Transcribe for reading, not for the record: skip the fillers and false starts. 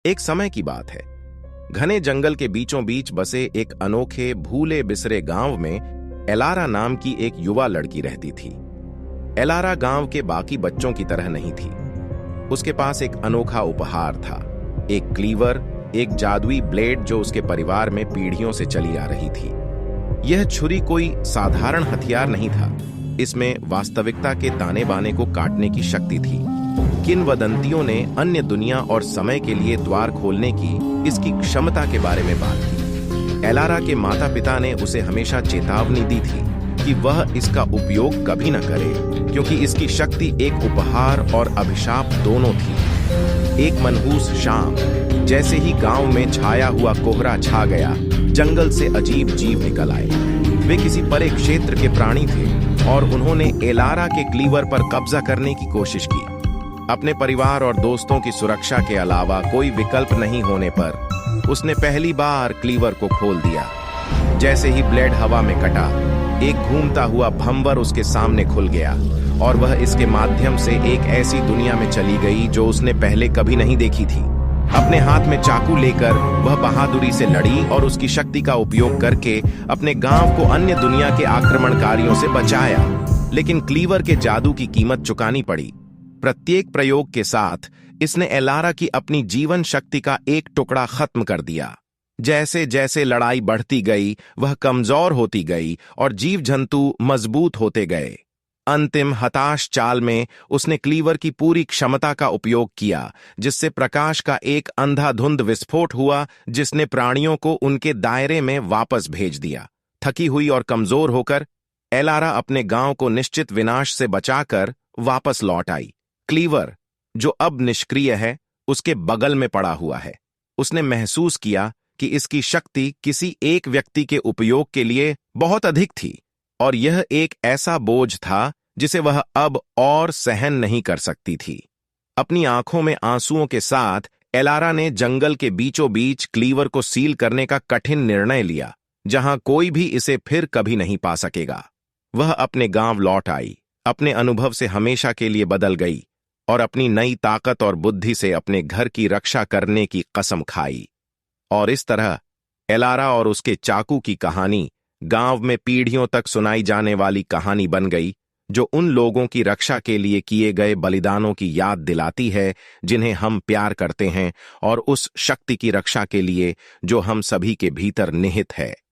एक समय की बात है। घने जंगल के बीचों बीच बसे एक अनोखे भूले बिसरे गांव में एलारा नाम की एक युवा लड़की रहती थी। एलारा गांव के बाकी बच्चों की तरह नहीं थी। उसके पास एक अनोखा उपहार था, एक क्लीवर, एक जादुई ब्लेड जो उसके परिवार में पीढ़ियों से चली आ रही थी। यह छुरी कोई साधारण हथियार नहीं था, इसमें वास्तविकता के ताने बाने को काटने की शक्ति थी। किंवदंतियों ने अन्य दुनिया और समय के लिए द्वार खोलने की इसकी क्षमता के बारे में बात की। एलारा के माता पिता ने उसे हमेशा चेतावनी दी थी कि वह इसका उपयोग कभी न करे, क्योंकि इसकी शक्ति एक उपहार और अभिशाप दोनों थी। एक मनहूस शाम, जैसे ही गांव में छाया हुआ कोहरा छा गया, जंगल से अजीब जीव निकल आए। वे किसी परे क्षेत्र के प्राणी थे और उन्होंने एलारा के क्लीवर पर कब्जा करने की कोशिश की। अपने परिवार और दोस्तों की सुरक्षा के अलावा कोई विकल्प नहीं होने पर उसने पहली बार क्लीवर को खोल दिया। जैसे ही ब्लेड हवा में कटा, एक घूमता हुआ भंवर उसके सामने खुल गया और वह इसके माध्यम से एक ऐसी दुनिया में चली गई जो उसने पहले कभी नहीं देखी थी। अपने हाथ में चाकू लेकर वह बहादुरी से लड़ी और उसकी शक्ति का उपयोग करके अपने गांव को अन्य दुनिया के आक्रमणकारियों से बचाया। लेकिन क्लीवर के जादू की कीमत चुकानी पड़ी। प्रत्येक प्रयोग के साथ इसने एलारा की अपनी जीवन शक्ति का एक टुकड़ा खत्म कर दिया। जैसे जैसे लड़ाई बढ़ती गई, वह कमजोर होती गई और जीव जंतु मजबूत होते गए। अंतिम हताश चाल में उसने क्लीवर की पूरी क्षमता का उपयोग किया, जिससे प्रकाश का एक अंधाधुंध विस्फोट हुआ, जिसने प्राणियों को उनके दायरे में वापस भेज दिया। थकी हुई और कमजोर होकर एलारा अपने गांव को निश्चित विनाश से बचाकर वापस लौट आई। क्लीवर, जो अब निष्क्रिय है, उसके बगल में पड़ा हुआ है। उसने महसूस किया कि इसकी शक्ति किसी एक व्यक्ति के उपयोग के लिए बहुत अधिक थी और यह एक ऐसा बोझ था जिसे वह अब और सहन नहीं कर सकती थी। अपनी आंखों में आंसुओं के साथ एलारा ने जंगल के बीचों बीच क्लीवर को सील करने का कठिन निर्णय लिया, जहां कोई भी इसे फिर कभी नहीं पा सकेगा। वह अपने गांव लौट आई, अपने अनुभव से हमेशा के लिए बदल गई और अपनी नई ताकत और बुद्धि से अपने घर की रक्षा करने की कसम खाई। और इस तरह एलारा और उसके चाकू की कहानी गांव में पीढ़ियों तक सुनाई जाने वाली कहानी बन गई, जो उन लोगों की रक्षा के लिए किए गए बलिदानों की याद दिलाती है जिन्हें हम प्यार करते हैं, और उस शक्ति की रक्षा के लिए जो हम सभी के भीतर निहित है।